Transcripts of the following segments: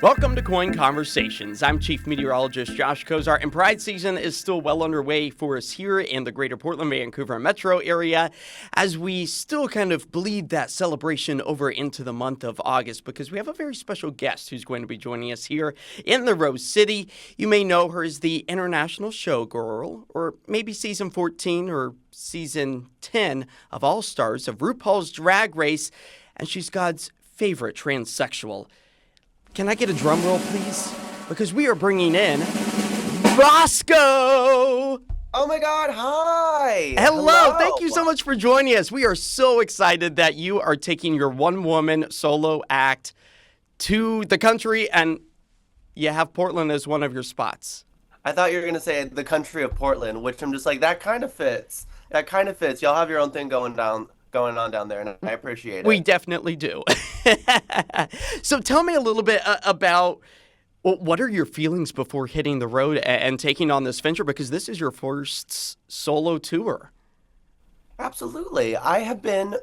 Welcome to KOIN Conversations. I'm Chief Meteorologist Josh Cozart, and Pride season is still well underway for us here in the greater Portland, Vancouver metro area as we still kind of bleed that celebration over into the month of August because we have a very special guest who's going to be joining us here in the Rose City. You may know her as the international showgirl, or maybe season 14 or season 10 of All Stars of RuPaul's Drag Race, and she's God's favorite transsexual. Can I get a drum roll, please? Because we are bringing in Bosco! Oh my God, hi! Hello! Thank you so much for joining us. We are so excited that you are taking your one-woman solo act to the country, and you have Portland as one of your spots. I thought you were going to say the country of Portland, which I'm just like, that kind of fits. That kind of fits. Y'all have your own thing going on down there, and I appreciate it. We definitely do. So tell me a little bit about what are your feelings before hitting the road and taking on this venture, because this is your first solo tour. Absolutely. I have been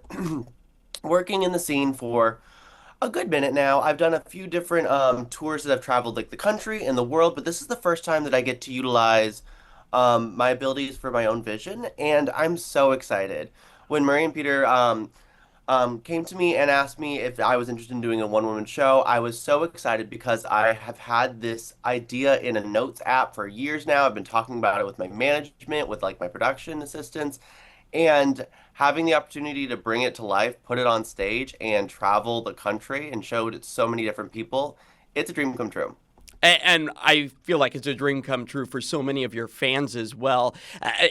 working in the scene for a good minute now. I've done a few different tours that have traveled like the country and the world, but this is the first time that I get to utilize my abilities for my own vision, and I'm so excited. When Murray and Peter came to me and asked me if I was interested in doing a one-woman show, I was so excited because I have had this idea in a notes app for years now. I've been talking about it with my management, with like my production assistants, and having the opportunity to bring it to life, put it on stage, and travel the country and show it to so many different people, it's a dream come true. And I feel like it's a dream come true for so many of your fans as well.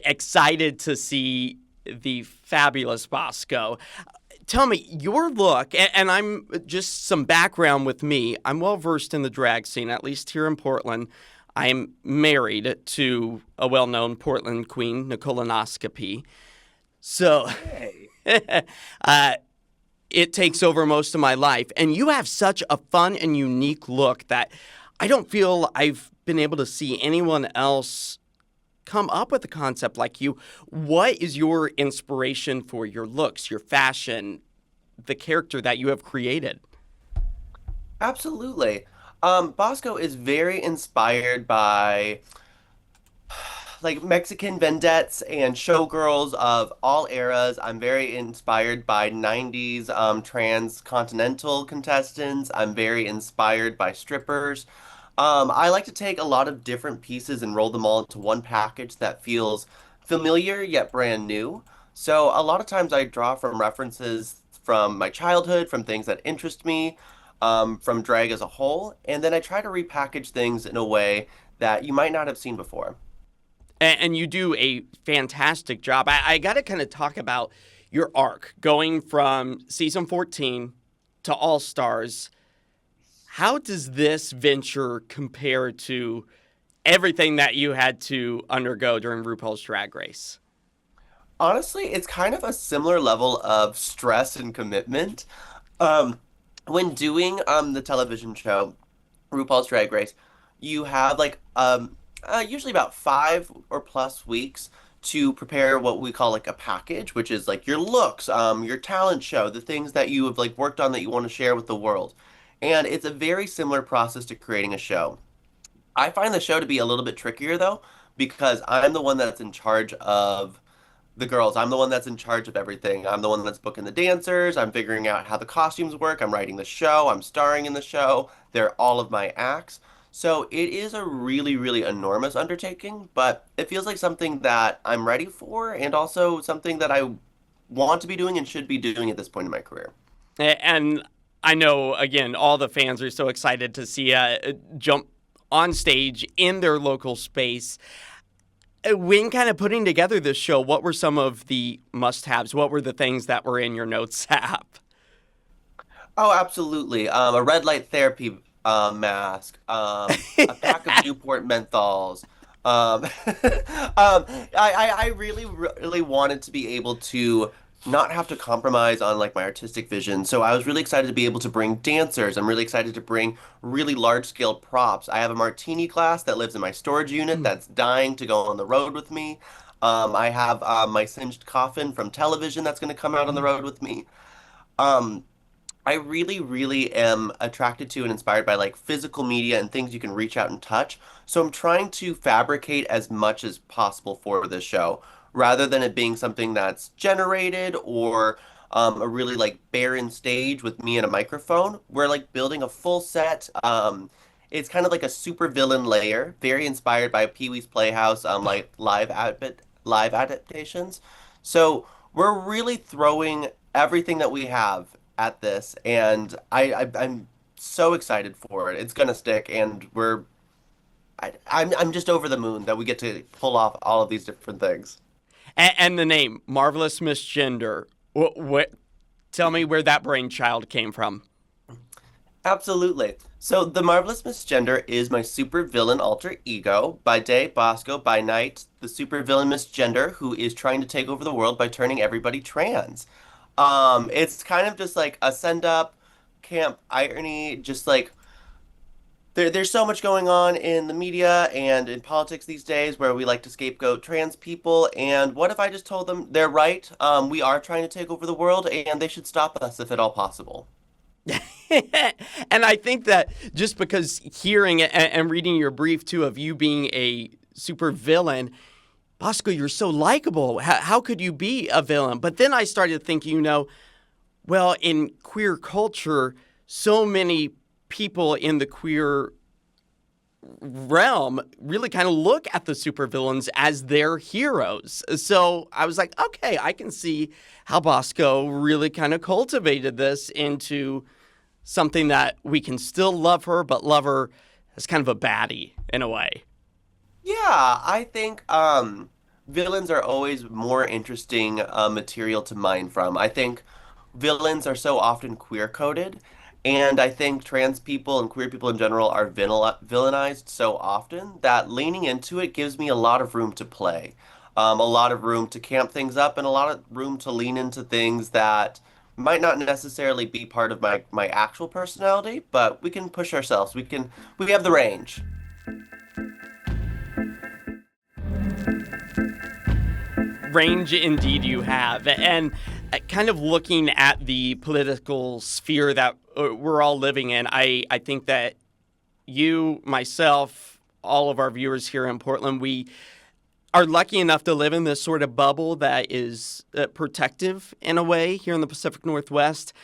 Excited to see the fabulous Bosco. Tell me, your look, and I'm just some background with me. I'm well versed in the drag scene, at least here in Portland. I'm married to a well-known Portland queen, Nicolonoscopy. So it takes over most of my life. And you have such a fun and unique look that I don't feel I've been able to see anyone else come up with a concept like you. What is your inspiration for your looks, your fashion, the character that you have created? Absolutely. Bosco is very inspired by like Mexican vendettes and showgirls of all eras. I'm very inspired by 90s transcontinental contestants. I'm very inspired by strippers. I like to take a lot of different pieces and roll them all into one package that feels familiar yet brand new. So a lot of times I draw from references from my childhood, from things that interest me, from drag as a whole, and then I try to repackage things in a way that you might not have seen before. And you do a fantastic job. I got to kind of talk about your arc going from season 14 to All Stars. How does this venture compare to everything that you had to undergo during RuPaul's Drag Race? Honestly, it's kind of a similar level of stress and commitment. When doing the television show, RuPaul's Drag Race, you have like usually about 5 or plus weeks to prepare what we call like a package, which is like your looks, your talent show, the things that you have like worked on that you want to share with the world. And it's a very similar process to creating a show. I find the show to be a little bit trickier though, because I'm the one that's in charge of the girls. I'm the one that's in charge of everything. I'm the one that's booking the dancers. I'm figuring out how the costumes work. I'm writing the show. I'm starring in the show. They're all of my acts. So it is a really, really enormous undertaking, but it feels like something that I'm ready for and also something that I want to be doing and should be doing at this point in my career. And I know, again, all the fans are so excited to see jump on stage in their local space. When kind of putting together this show, what were some of the must-haves? What were the things that were in your notes app? Oh, absolutely. A red light therapy mask, a pack of Newport menthols. I really, really wanted to be able to not have to compromise on like my artistic vision. So I was really excited to be able to bring dancers. I'm really excited to bring really large scale props. I have a martini glass that lives in my storage unit that's dying to go on the road with me. I have my singed coffin from television that's going to come out on the road with me. I really, really am attracted to and inspired by like physical media and things you can reach out and touch. So I'm trying to fabricate as much as possible for this show, rather than it being something that's generated or a really like barren stage with me and a microphone. We're like building a full set. It's kind of like a super villain layer, very inspired by Pee-wee's Playhouse, like live adaptations. So we're really throwing everything that we have at this, and I'm so excited for it. It's gonna stick, and I'm just over the moon that we get to pull off all of these different things. And the name, Marvelous Misgender. What? Tell me where that brainchild came from. Absolutely. So the Marvelous Misgender is my super villain alter ego. By day, Bosco. By night, the super villain Misgender who is trying to take over the world by turning everybody trans. It's kind of just like a send up camp irony, just like there's so much going on in the media and in politics these days where we like to scapegoat trans people. And what if I just told them they're right? We are trying to take over the world and they should stop us if at all possible. And I think that just because hearing it and reading your brief too of you being a super villain, Bosco, you're so likable. How could you be a villain? But then I started thinking, well, in queer culture, so many people in the queer realm really kind of look at the supervillains as their heroes. So I was like, okay, I can see how Bosco really kind of cultivated this into something that we can still love her, but love her as kind of a baddie in a way. Yeah, I think villains are always more interesting material to mine from. I think villains are so often queer coded, and I think trans people and queer people in general are villainized so often that leaning into it gives me a lot of room to play, a lot of room to camp things up, and a lot of room to lean into things that might not necessarily be part of my actual personality, but we can push ourselves. We have the range. Range indeed you have. And kind of looking at the political sphere that we're all living in, I think that you, myself, all of our viewers here in Portland, we are lucky enough to live in this sort of bubble that is protective in a way here in the Pacific Northwest.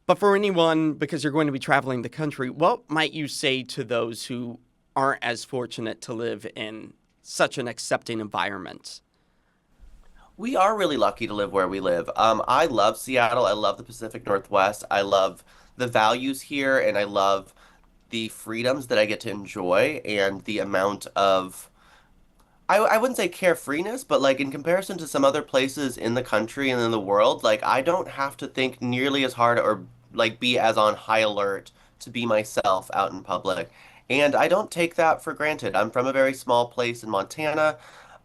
But for anyone, because you're going to be traveling the country, what might you say to those who aren't as fortunate to live in such an accepting environment? We are really lucky to live where we live. I love Seattle. I love the Pacific Northwest. I love the values here, and I love the freedoms that I get to enjoy and the amount of I wouldn't say carefreeness, but like in comparison to some other places in the country and in the world, like I don't have to think nearly as hard or like be as on high alert to be myself out in public. And I don't take that for granted. I'm from a very small place in Montana.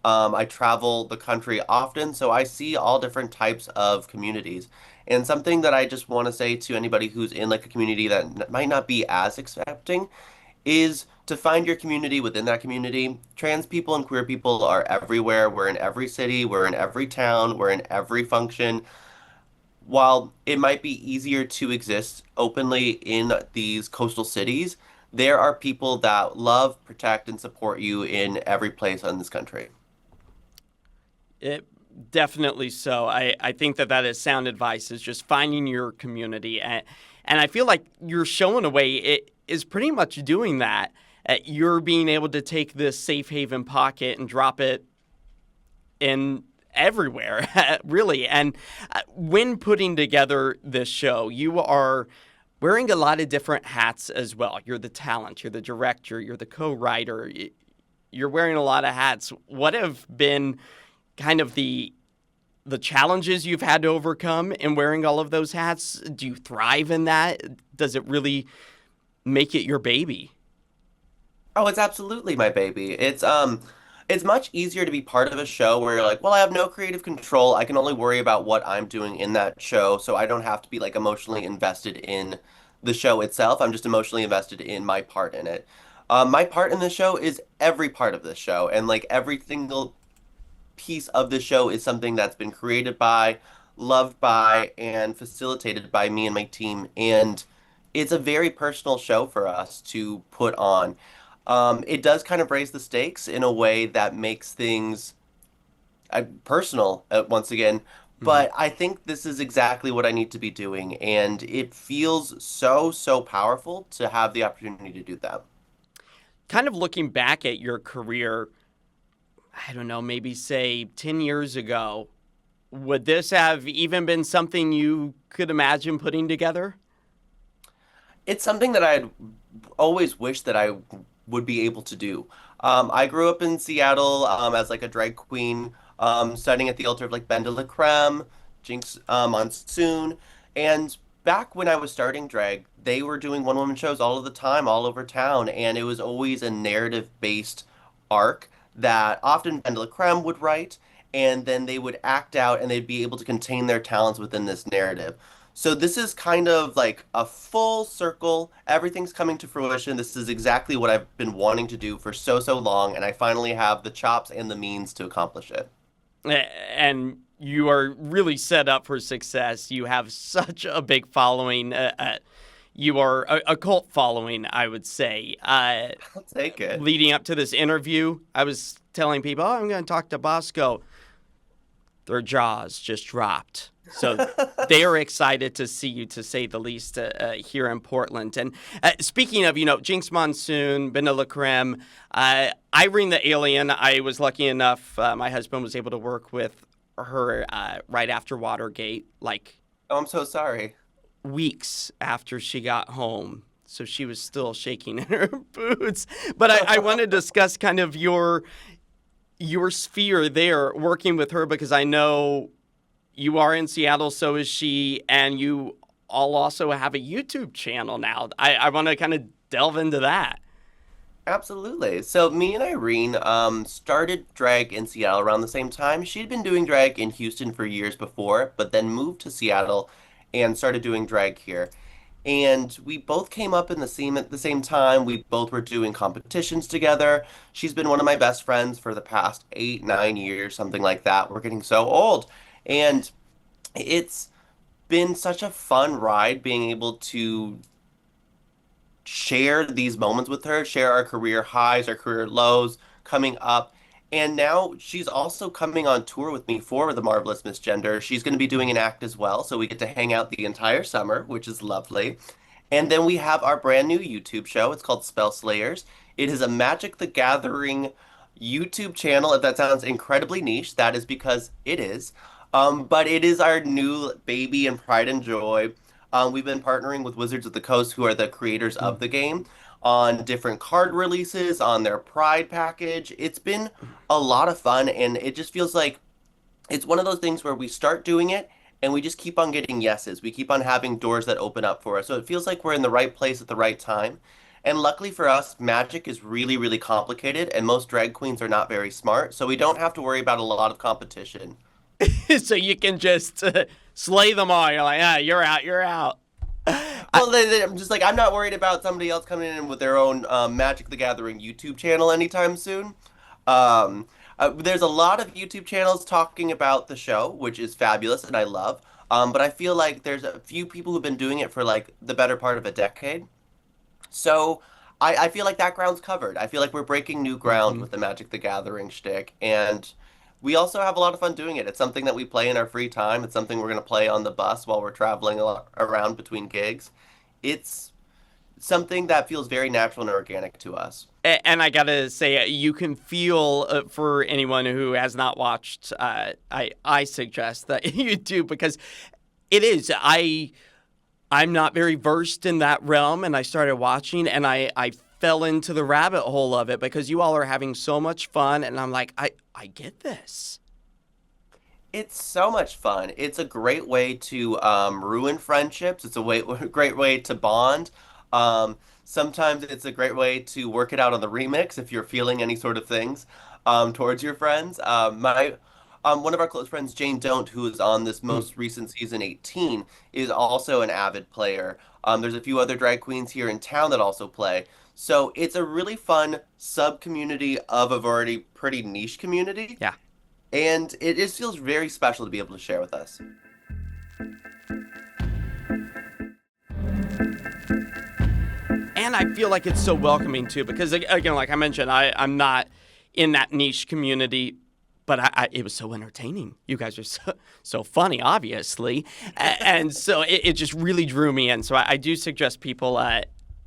I travel the country often, so I see all different types of communities. And something that I just want to say to anybody who's in like a community that might not be as accepting is to find your community within that community. Trans people and queer people are everywhere. We're in every city, we're in every town, we're in every function. While it might be easier to exist openly in these coastal cities, there are people that love, protect, and support you in every place in this country. It definitely so. I think that is sound advice is just finding your community. And I feel like you're showing a way it is pretty much doing that. You're being able to take this safe haven pocket and drop it in everywhere, really. And when putting together this show, you are wearing a lot of different hats as well. You're the talent, you're the director, you're the co-writer. You're wearing a lot of hats. What have been kind of the challenges you've had to overcome in wearing all of those hats? Do you thrive in that? Does it really make it your baby? Oh, it's absolutely my baby. It's much easier to be part of a show where you're like, well, I have no creative control. I can only worry about what I'm doing in that show, so I don't have to be like emotionally invested in the show itself. I'm just emotionally invested in my part in it. My part in the show is every part of the show, and like every single piece of the show is something that's been created by, loved by and facilitated by me and my team. And it's a very personal show for us to put on. It does kind of raise the stakes in a way that makes things personal once again. Mhm. But I think this is exactly what I need to be doing. And it feels so, so powerful to have the opportunity to do that. Kind of looking back at your career, I don't know, maybe say 10 years ago, would this have even been something you could imagine putting together? It's something that I'd always wished that I would be able to do. I grew up in Seattle as like a drag queen, studying at the altar of like Ben de la Creme, Jinx Monsoon, and back when I was starting drag, they were doing one-woman shows all of the time, all over town, and it was always a narrative-based arc that often Ben de la Creme would write, and then they would act out and they'd be able to contain their talents within this narrative. So this is kind of like a full circle. Everything's coming to fruition. This is exactly what I've been wanting to do for so, so long, and I finally have the chops and the means to accomplish it. And you are really set up for success. You have such a big following. You are a cult following, I would say. I'll take it. Leading up to this interview, I was telling people, oh, I'm going to talk to Bosco. Their jaws just dropped. So they are excited to see you, to say the least, here in Portland. And speaking of, Jinx Monsoon, Vanilla Creme, Irene the Alien, I was lucky enough, my husband was able to work with her right after Watergate, like Oh, I'm so sorry. weeks after she got home. So she was still shaking in her boots. But I want to discuss kind of your sphere there, working with her, because I know you are in Seattle, so is she, and you all also have a YouTube channel now. I want to kind of delve into that. Absolutely. So me and Irene started drag in Seattle around the same time. She'd been doing drag in Houston for years before, but then moved to Seattle and started doing drag here. And we both came up in the scene at the same time. We both were doing competitions together. She's been one of my best friends for the past 8, 9 years, something like that. We're getting so old. And it's been such a fun ride being able to share these moments with her, share our career highs, our career lows coming up. And now she's also coming on tour with me for The Marvelous Miss Gender. She's going to be doing an act as well, so we get to hang out the entire summer, which is lovely. And then we have our brand new YouTube show. It's called Spell Slayers. It is a Magic the Gathering YouTube channel. If that sounds incredibly niche, that is because it is. But it is our new baby and pride and joy. We've been partnering with Wizards of the Coast, who are the creators of the game, on different card releases, on their Pride package. It's been a lot of fun, and it just feels like it's one of those things where we start doing it and we just keep on getting yeses. We keep on having doors that open up for us. So it feels like we're in the right place at the right time. And luckily for us, magic is really, really complicated, and most drag queens are not very smart, so we don't have to worry about a lot of competition. So you can just slay them all. You're like, you're out, you're out. Well, I'm just like, I'm not worried about somebody else coming in with their own Magic the Gathering YouTube channel anytime soon. Um, there's a lot of YouTube channels talking about the show, which is fabulous and I love. But I feel like there's a few people who've been doing it for like the better part of a decade. So I feel like that ground's covered. I feel like we're breaking new ground Mhm. with the Magic the Gathering shtick. And we also have a lot of fun doing it. It's something that we play in our free time. It's something we're going to play on the bus while we're traveling around between gigs. It's something that feels very natural and organic to us. And I gotta say, you can feel for anyone who has not watched. I suggest that you do, because it is. I'm not very versed in that realm, and I started watching, and I fell into the rabbit hole of it because you all are having so much fun, and I'm like, I get this. It's so much fun. It's a great way to ruin friendships. It's a great way to bond. Sometimes it's a great way to work it out on the remix if you're feeling any sort of things towards your friends. One of our close friends, Jane Don't, who is on this Mm. most recent season 18, is also an avid player. There's a few other drag queens here in town that also play. So it's a really fun sub community of a already pretty niche community. Yeah. And it just feels very special to be able to share with us. And I feel like it's so welcoming too, because again, like I mentioned, I'm not in that niche community, but it was so entertaining. You guys are so funny, obviously, and so it just really drew me in. So I do suggest people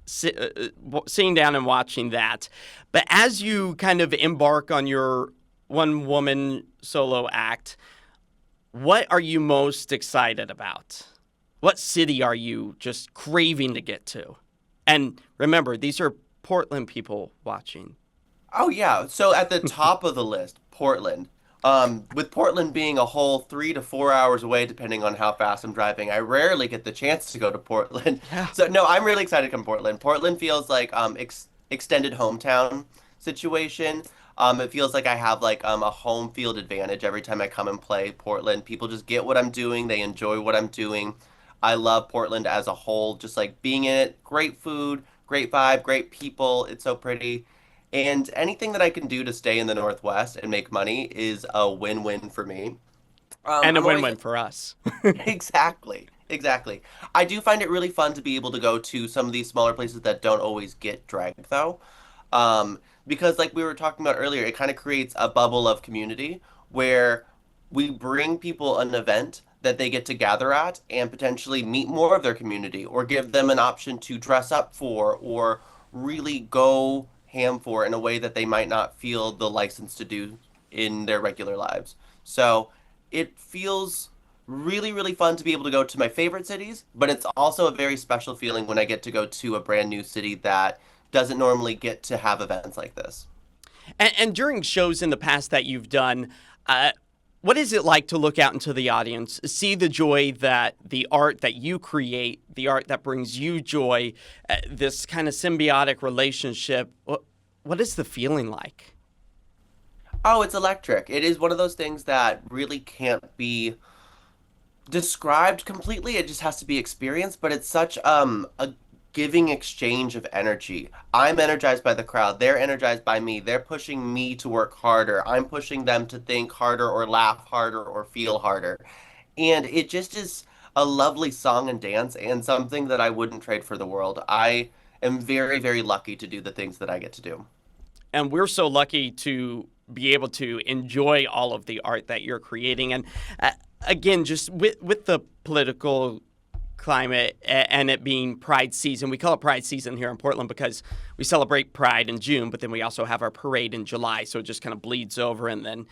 sitting down and watching that. But as you kind of embark on your one woman solo act, what are you most excited about? What city are you just craving to get to? And remember, these are Portland people watching. Oh yeah. So at the top of the list, Portland. With Portland being a whole 3 to 4 hours away, depending on how fast I'm driving, I rarely get the chance to go to Portland. Yeah. So no, I'm really excited to come to Portland. Portland feels like extended hometown situation. It feels like I have like a home field advantage every time I come and play Portland. People just get what I'm doing. They enjoy what I'm doing. I love Portland as a whole, just like being in it. Great food, great vibe, great people. It's so pretty. And anything that I can do to stay in the Northwest and make money is a win-win for me. And a I'm always win-win for us. exactly, exactly. I do find it really fun to be able to go to some of these smaller places that don't always get dragged though. Because like we were talking about earlier, it kind of creates a bubble of community where we bring people an event that they get to gather at and potentially meet more of their community or give them an option to dress up for or really go ham for in a way that they might not feel the license to do in their regular lives. So it feels really, really fun to be able to go to my favorite cities, but it's also a very special feeling when I get to go to a brand new city that doesn't normally get to have events like this. And during shows in the past that you've done, what is it like to look out into the audience, see the joy that the art that you create, the art that brings you joy, this kind of symbiotic relationship? What is the feeling like? Oh, it's electric. It is one of those things that really can't be described completely. It just has to be experienced, but it's such a giving exchange of energy. I'm energized by the crowd. They're energized by me. They're pushing me to work harder. I'm pushing them to think harder or laugh harder or feel harder. And it just is a lovely song and dance and something that I wouldn't trade for the world. I am very, very lucky to do the things that I get to do. And we're so lucky to be able to enjoy all of the art that you're creating. And again, just with the political climate and it being Pride season. We call it Pride season here in Portland because we celebrate Pride in June, but then we also have our parade in July. So it just kind of bleeds over. And then,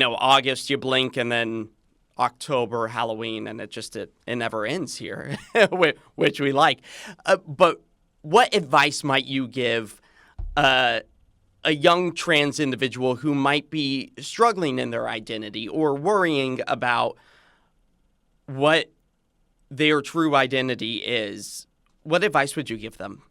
August, you blink, and then October, Halloween, and it never ends here, which we like. But what advice might you give a young trans individual who might be struggling in their identity or worrying about what their true identity is? What advice would you give them?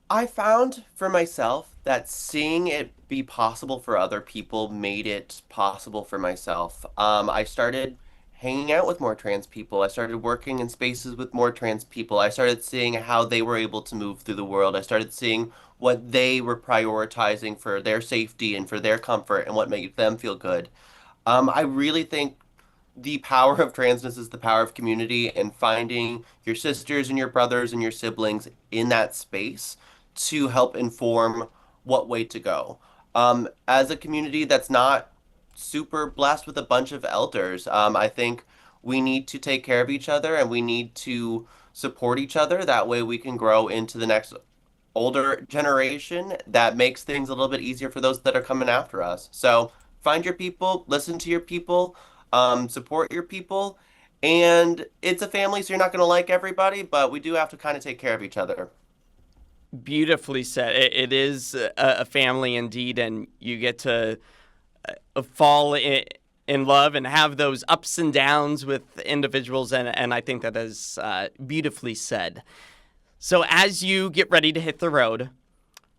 I found for myself that seeing it be possible for other people made it possible for myself. I started hanging out with more trans people. I started working in spaces with more trans people. I started seeing how they were able to move through the world. I started seeing what they were prioritizing for their safety and for their comfort and what made them feel good. I really think the power of transness is the power of community and finding your sisters and your brothers and your siblings in that space to help inform what way to go. As a community that's not super blessed with a bunch of elders, I think we need to take care of each other and we need to support each other. That way we can grow into the next older generation that makes things a little bit easier for those that are coming after us. So find your people, listen to your people, support your people, and it's a family, so you're not going to like everybody, but we do have to kind of take care of each other. Beautifully said. It is a family indeed, and you get to fall in love and have those ups and downs with individuals, and I think that is beautifully said. So as you get ready to hit the road,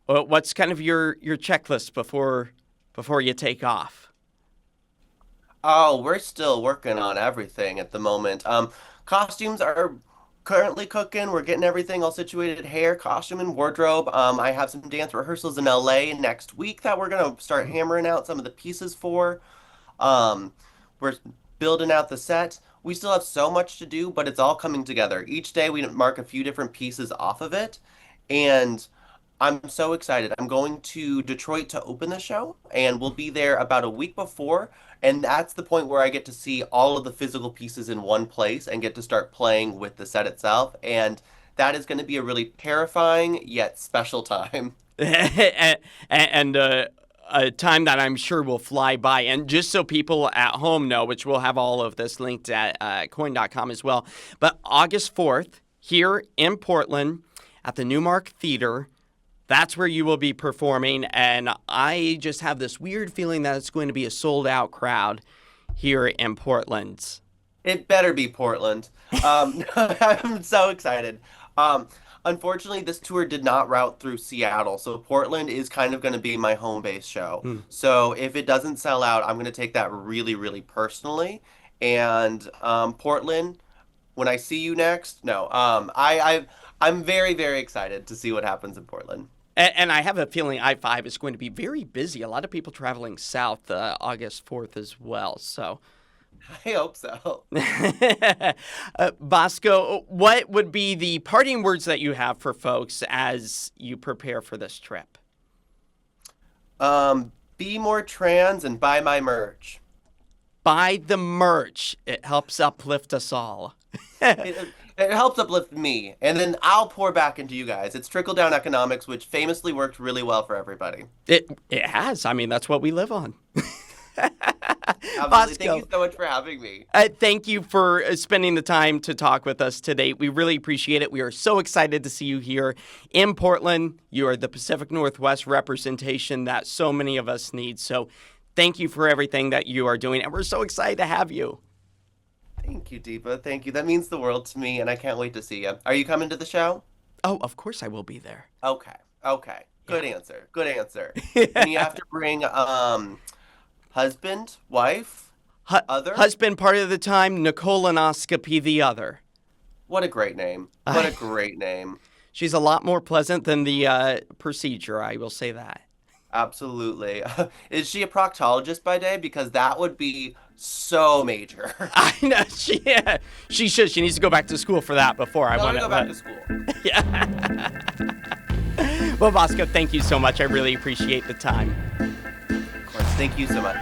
what's kind of your checklist before you take off? Oh, we're still working on everything at the moment. Costumes are currently cooking. We're getting everything all situated, hair, costume, and wardrobe. I have some dance rehearsals in LA next week that we're gonna start hammering out some of the pieces for. Um, we're building out the set. we still have so much to do, but it's all coming together. Each day we mark a few different pieces off of it, and I'm so excited. I'm going to Detroit to open the show, and we'll be there about a week before, and that's the point where I get to see all of the physical pieces in one place and get to start playing with the set itself, and that is going to be a really terrifying yet special time. and a time that I'm sure will fly by. And just so people at home know, which we'll have all of this linked at KOIN.com as well, but August 4th, here in Portland at the Newmark Theatre, that's where you will be performing. And I just have this weird feeling that it's going to be a sold-out crowd here in Portland. It better be Portland. I'm so excited. Unfortunately, this tour did not route through Seattle, so Portland is kind of going to be my home base show. So if it doesn't sell out, I'm going to take that really, really personally. And Portland, when I see you next, no, I'm very, very excited to see what happens in Portland. And I have a feeling I-5 is going to be very busy. A lot of people traveling south August 4th as well, so... I hope so. Bosco, what would be the parting words that you have for folks as you prepare for this trip? Be more trans and buy my merch. Buy the merch. It helps uplift us all. It helps uplift me, and then I'll pour back into you guys. It's trickle-down economics, which famously worked really well for everybody. It has. I mean, that's what we live on. Absolutely. Bosco, Thank you so much for having me. Thank you for spending the time to talk with us today. We really appreciate it. We are so excited to see you here in Portland. You are the Pacific Northwest representation that so many of us need. So thank you for everything that you are doing, and we're so excited to have you. Thank you, Deepa. Thank you. That means the world to me, and I can't wait to see you. Are you coming to the show? Oh, of course I will be there. Okay. Good answer. Good answer. And you have to bring husband, wife, other? Husband part of the time, Nicolonoscopy the other. What a great name. What a great name. She's a lot more pleasant than the procedure, I will say that. Absolutely. Is she a proctologist by day? Because that would be so major. I know. She should. She needs to go back to school for that before I want to go back to school. Yeah. Well, Bosco, thank you so much. I really appreciate the time. Of course. Thank you so much.